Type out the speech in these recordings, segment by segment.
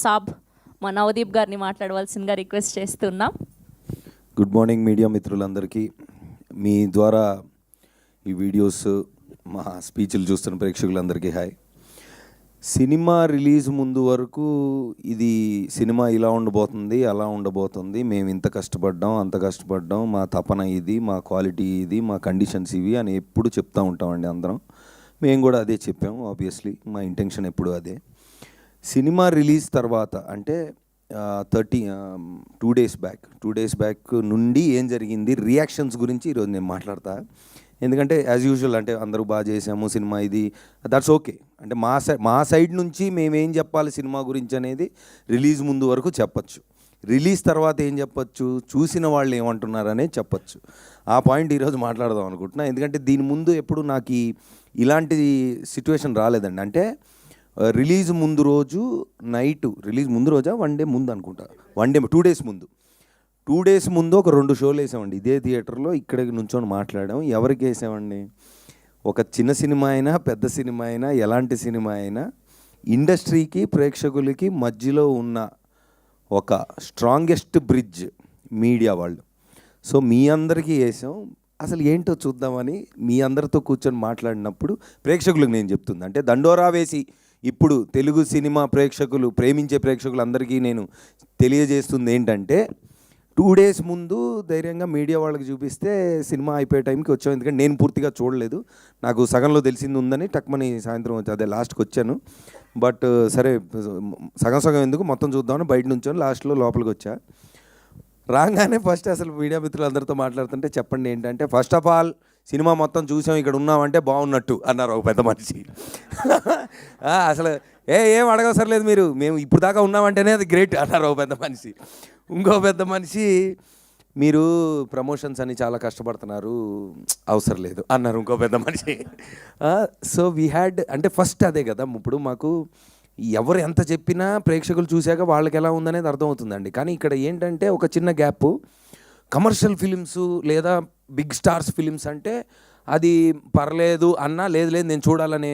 సాబ్ మా నవదీప్ గారిని మాట్లాడవలసిందిగా రిక్వెస్ట్ చేస్తున్నాం. గుడ్ మార్నింగ్ మీడియా మిత్రులందరికీ. మీ ద్వారా ఈ వీడియోస్ మా స్పీచ్లు చూస్తున్న ప్రేక్షకులందరికీ హాయ్. సినిమా రిలీజ్ ముందు వరకు ఇది సినిమా ఇలా ఉండబోతుంది, అలా ఉండబోతుంది, మేము ఇంత కష్టపడ్డాం, అంత కష్టపడ్డాం, మా తపన ఇది, మా క్వాలిటీ ఇది, మా కండిషన్స్ ఇవి అని ఎప్పుడు చెప్తూ ఉంటామండి అందరం. మేము కూడా అదే చెప్పాము. ఆబ్వియస్లీ మా ఇంటెన్షన్ ఎప్పుడు అదే. సినిమా రిలీజ్ తర్వాత అంటే 2 డేస్ బ్యాక్ నుండి ఏం జరిగింది, రియాక్షన్స్ గురించి ఈరోజు నేను మాట్లాడతా. ఎందుకంటే యాజ్ యూజువల్ అంటే అందరూ బాగా చేసాము సినిమా, ఇది దట్స్ ఓకే. అంటే మా సైడ్ నుంచి మేమేం చెప్పాలి సినిమా గురించి అనేది రిలీజ్ ముందు వరకు చెప్పచ్చు. రిలీజ్ తర్వాత ఏం చెప్పచ్చు, చూసిన వాళ్ళు ఏమంటున్నారనే చెప్పచ్చు. ఆ పాయింట్ ఈరోజు మాట్లాడదాం అనుకుంటున్నా. ఎందుకంటే దీని ముందు ఎప్పుడు నాకు ఇలాంటి సిచ్యువేషన్ రాలేదండి. అంటే రిలీజ్ ముందు రోజు నైటు, రిలీజ్ ముందు రోజా 1 డే ముందు అనుకుంటా, 2 డేస్ ముందు 2 డేస్ ముందు ఒక 2 షోలు వేసామండి ఇదే థియేటర్లో. ఇక్కడ నుంచొని మాట్లాడాం. ఎవరికి వేసామండి? ఒక చిన్న సినిమా అయినా పెద్ద సినిమా అయినా ఎలాంటి సినిమా అయినా ఇండస్ట్రీకి ప్రేక్షకులకి మధ్యలో ఉన్న ఒక స్ట్రాంగెస్ట్ బ్రిడ్జ్ మీడియా వాళ్ళు. సో మీ అందరికీ వేసాం. అసలు ఏంటో చూద్దామని మీ అందరితో కూర్చొని మాట్లాడినప్పుడు ప్రేక్షకులకు నేను చెప్తుంది, అంటే దండోరా వేసి ఇప్పుడు తెలుగు సినిమా ప్రేక్షకులు, ప్రేమించే ప్రేక్షకులందరికీ నేను తెలియజేస్తుంది ఏంటంటే 2 డేస్ ముందు ధైర్యంగా మీడియా వాళ్ళకి చూపిస్తే సినిమా అయిపోయే టైంకి వచ్చాం. ఎందుకంటే నేను పూర్తిగా చూడలేదు, నాకు సగంలో తెలిసింది ఉందని టక్మని సాయంత్రం అదే లాస్ట్కి వచ్చాను. బట్ సరే సగం ఎందుకు మొత్తం చూద్దామని బయట నుంచొని లాస్ట్లో లోపలికి వచ్చా. రాగానే ఫస్ట్ అసలు మీడియా మిత్రులందరితో మాట్లాడుతుంటే చెప్పండి ఏంటంటే, ఫస్ట్ ఆఫ్ ఆల్ సినిమా మొత్తం చూసాం, ఇక్కడ ఉన్నామంటే బాగున్నట్టు అన్నారు ఒక పెద్ద మనిషి. అసలు ఏం అడగవసరం లేదు, మేము ఇప్పుడు దాకా ఉన్నామంటేనే అది గ్రేట్ అన్నారు ఒక పెద్ద మనిషి. ఇంకో పెద్ద మనిషి, మీరు ప్రమోషన్స్ అని చాలా కష్టపడుతున్నారు, అవసరం లేదు అన్నారు ఇంకో పెద్ద మనిషి. సో వీ హ్యాడ్, అంటే ఫస్ట్ అదే కదా, ఇప్పుడు మాకు ఎవరు ఎంత చెప్పినా ప్రేక్షకులు చూశాక వాళ్ళకి ఎలా ఉందనేది అర్థమవుతుందండి. కానీ ఇక్కడ ఏంటంటే ఒక చిన్న గ్యాప్. కమర్షియల్ ఫిలిమ్స్ లేదా బిగ్ స్టార్స్ ఫిలిమ్స్ అంటే అది పర్లేదు అన్నా, లేదు నేను చూడాలనే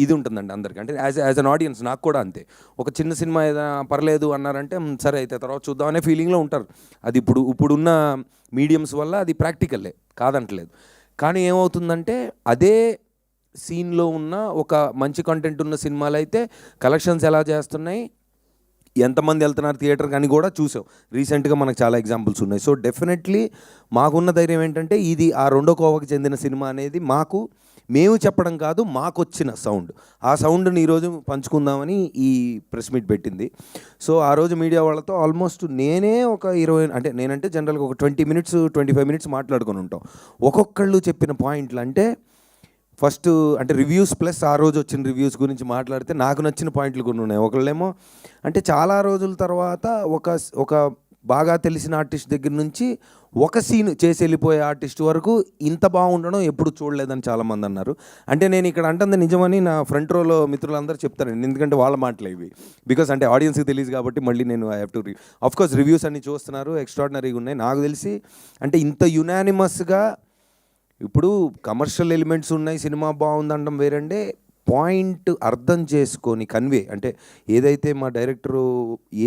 ఇది ఉంటుందండి అందరికీ. అంటే యాజ్ అన్ ఆడియన్స్ నాకు కూడా అంతే. ఒక చిన్న సినిమా ఏదైనా పర్లేదు అన్నారంటే సరే అయితే తర్వాత చూద్దాం అనే ఫీలింగ్లో ఉంటారు. అది ఇప్పుడున్న మీడియంస్ వల్ల అది ప్రాక్టికల్లే, కాదంటలేదు. కానీ ఏమవుతుందంటే అదే సీన్లో ఉన్న ఒక మంచి కంటెంట్ ఉన్న సినిమాలు అయితే కలెక్షన్స్ ఎలా చేస్తున్నాయి, ఎంతమంది వెళ్తున్నారు థియేటర్కి అని కూడా చూసాం. రీసెంట్గా మనకు చాలా ఎగ్జాంపుల్స్ ఉన్నాయి. సో డెఫినెట్లీ మాకున్న ధైర్యం ఏంటంటే ఇది ఆ రెండో కోవకి చెందిన సినిమా అనేది మేము చెప్పడం కాదు, మాకు వచ్చిన సౌండ్. ఆ సౌండ్ని ఈరోజు పంచుకుందామని ఈ ప్రెస్ మీట్ పెట్టింది. సో ఆ రోజు మీడియా వాళ్ళతో ఆల్మోస్ట్ నేనే ఒక 20, అంటే నేనంటే జనరల్గా ఒక 25 మినిట్స్ మాట్లాడుకొని ఉంటాం. ఒక్కొక్కళ్ళు చెప్పిన పాయింట్లు అంటే ఫస్ట్ అంటే రివ్యూస్ ప్లస్ ఆ రోజు వచ్చిన రివ్యూస్ గురించి మాట్లాడితే నాకు నచ్చిన పాయింట్లు కొన్ని ఉన్నాయి. ఒకళ్ళేమో అంటే చాలా రోజుల తర్వాత ఒక బాగా తెలిసిన ఆర్టిస్ట్ దగ్గర నుంచి ఒక సీన్ చేసి వెళ్ళిపోయే ఆర్టిస్ట్ వరకు ఇంత బాగుండడం ఎప్పుడు చూడలేదని చాలామంది అన్నారు. అంటే నేను ఇక్కడ అంటుంది నిజమని నా ఫ్రంట్ రోలో మిత్రులందరూ చెప్తారండి, ఎందుకంటే వాళ్ళ మాటలు ఇవి. బికాస్ అంటే ఆడియన్స్కి తెలియదు కాబట్టి మళ్ళీ నేను I have to of course reviews అన్ని చూస్తున్నారు, ఎక్స్ట్రాడినరీగా ఉన్నాయి. నాకు తెలిసి అంటే ఇంత యునానిమస్గా ఇప్పుడు కమర్షియల్ ఎలిమెంట్స్ ఉన్నాయి, సినిమా బాగుందనడం వేరంటే పాయింట్ అర్థం చేసుకొని కన్వే, అంటే ఏదైతే మా డైరెక్టరు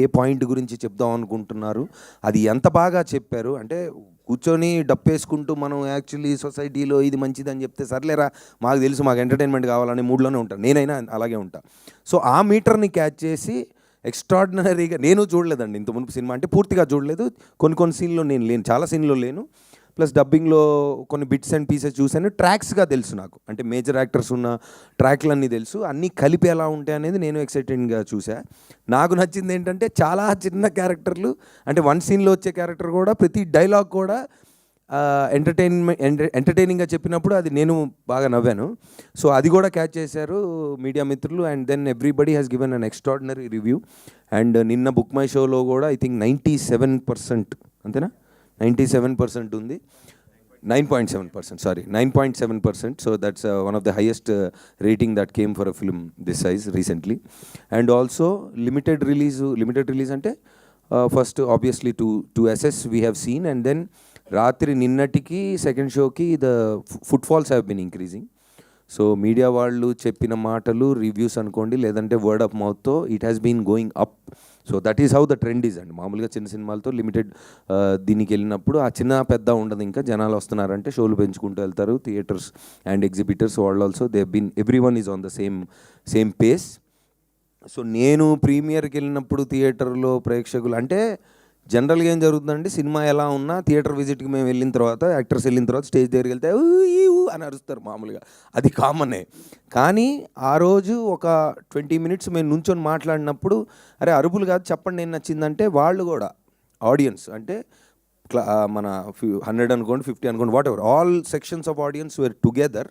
ఏ పాయింట్ గురించి చెప్దాం అనుకుంటున్నారు అది ఎంత బాగా చెప్పారు. అంటే కూర్చొని డప్పేసుకుంటూ మనం యాక్చువల్లీ సొసైటీలో ఇది మంచిదని చెప్తే సర్లేరా మాకు తెలుసు, మాకు ఎంటర్టైన్మెంట్ కావాలనే మూడ్లోనే ఉంటాను, నేనైనా అలాగే ఉంటాను. సో ఆ మీటర్ని క్యాచ్ చేసి ఎక్స్ట్రాడినరీగా, నేను చూడలేదండి ఇంత మునుపు సినిమా, అంటే పూర్తిగా చూడలేదు, కొన్ని సీన్లో నేను లేను, చాలా సీన్లో లేను, ప్లస్ డబ్బింగ్లో కొన్ని బిట్స్ అండ్ పీసెస్ చూశాను. ట్రాక్స్గా తెలుసు నాకు, అంటే మేజర్ యాక్టర్స్ ఉన్న ట్రాక్లన్నీ తెలుసు, అన్నీ కలిపి ఎలా ఉంటాయి అనేది నేను ఎక్సైటెడ్గా చూసా. నాకు నచ్చింది ఏంటంటే చాలా చిన్న క్యారెక్టర్లు, అంటే 1 సీన్లో వచ్చే క్యారెక్టర్ కూడా ప్రతి డైలాగ్ కూడా ఎంటర్టైనింగ్గా చెప్పినప్పుడు అది నేను బాగా నవ్వాను. సో అది కూడా క్యాచ్ చేశారు మీడియా మిత్రులు. And then everybody has given an extraordinary review. And నిన్న బుక్ మై షోలో కూడా ఐ థింక్ 97%, అంతేనా, 97% ఉంది, 9.7%, sorry, 9.7%. So that's one of the highest rating that came for a film this size recently. And also limited release ante first obviously to assess we have seen, and then రాత్రి నిన్నటికి second షోకి the footfalls have been increasing. So media వాళ్ళు చెప్పిన మాటలు reviews అనుకోండి, లేదంటే word of మౌత్తో it has been going up. So that is how the trend is అండి. మామూలుగా చిన్న సినిమాలతో లిమిటెడ్ దీనికి వెళ్ళినప్పుడు ఆ చిన్న పెద్ద ఉండదు, ఇంకా జనాలు వస్తున్నారంటే షోలు పెంచుకుంటూ వెళ్తారు. థియేటర్స్ అండ్ ఎగ్జిబిటర్స్ వాళ్ళు also they been every one is on the same pace. So నేను ప్రీమియర్కి వెళ్ళినప్పుడు థియేటర్లో ప్రేక్షకులు అంటే జనరల్గా ఏం జరుగుతుందంటే, సినిమా ఎలా ఉన్నా థియేటర్ విజిట్కి మేము వెళ్ళిన తర్వాత, యాక్టర్స్ వెళ్ళిన తర్వాత స్టేజ్ దగ్గరికి వెళ్తే ఊ అని అరుస్తారు మామూలుగా, అది కామనే. కానీ ఆ రోజు ఒక 20 minutes మేము నుంచొని మాట్లాడినప్పుడు, అరే అరుపులు కాదు చెప్పండి ఏం నచ్చిందంటే, వాళ్ళు కూడా ఆడియన్స్ అంటే మన 100 అనుకోండి, 50 అనుకోండి, whatever, all sections of audience were together.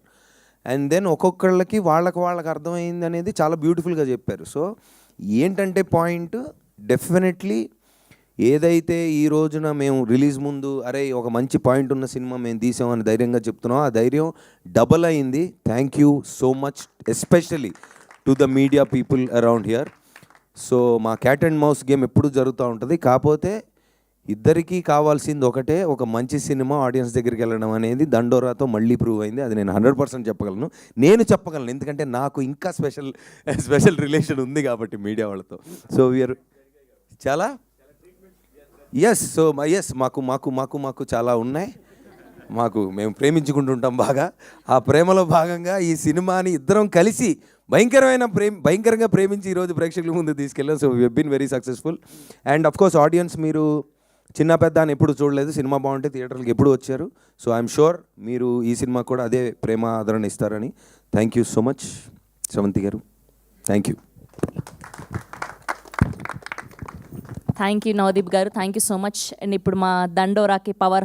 And then ఒక్కొక్కళ్ళకి వాళ్ళకి అర్థమైంది అనేది చాలా బ్యూటిఫుల్గా చెప్పారు. సో ఏంటంటే పాయింట్, డెఫినెట్లీ ఏదైతే ఈ రోజున మేము రిలీజ్ ముందు అరే ఒక మంచి పాయింట్ ఉన్న సినిమా మేము తీసామని ధైర్యంగా చెప్తున్నాం, ఆ ధైర్యం డబల్ అయింది. Thank you so much, especially to the media people around here. So మా క్యాట్ అండ్ మౌస్ గేమ్ ఎప్పుడు జరుగుతూ ఉంటుంది, కాకపోతే ఇద్దరికీ కావాల్సింది ఒకటే, ఒక మంచి సినిమా ఆడియన్స్ దగ్గరికి వెళ్ళడం అనేది దండోరాతో మళ్ళీ ప్రూవ్ అయింది. అది నేను 100% చెప్పగలను, ఎందుకంటే నాకు ఇంకా స్పెషల్ రిలేషన్ ఉంది కాబట్టి మీడియా వాళ్ళతో. సో వీఆర్ చాలా మాకు చాలా ఉన్నాయి. మేము ప్రేమించుకుంటుంటాం బాగా. ఆ ప్రేమలో భాగంగా ఈ సినిమాని ఇద్దరం కలిసి భయంకరంగా ప్రేమించి ఈరోజు ప్రేక్షకుల ముందు తీసుకెళ్ళాం. So we been very successful. And of course audience, మీరు చిన్న పెద్ద అని ఎప్పుడు చూడలేదు, సినిమా బాగుంటే థియేటర్కి ఎప్పుడు వచ్చారు. సో ఐఎమ్ షూర్ మీరు ఈ సినిమా కూడా అదే ప్రేమ ఆదరణ ఇస్తారని. Thank you so much Shravanthi గారు, thank you. Thank you Navdeep గారు, thank you so much. And ఇప్పుడు మా దండోరాకి పవర్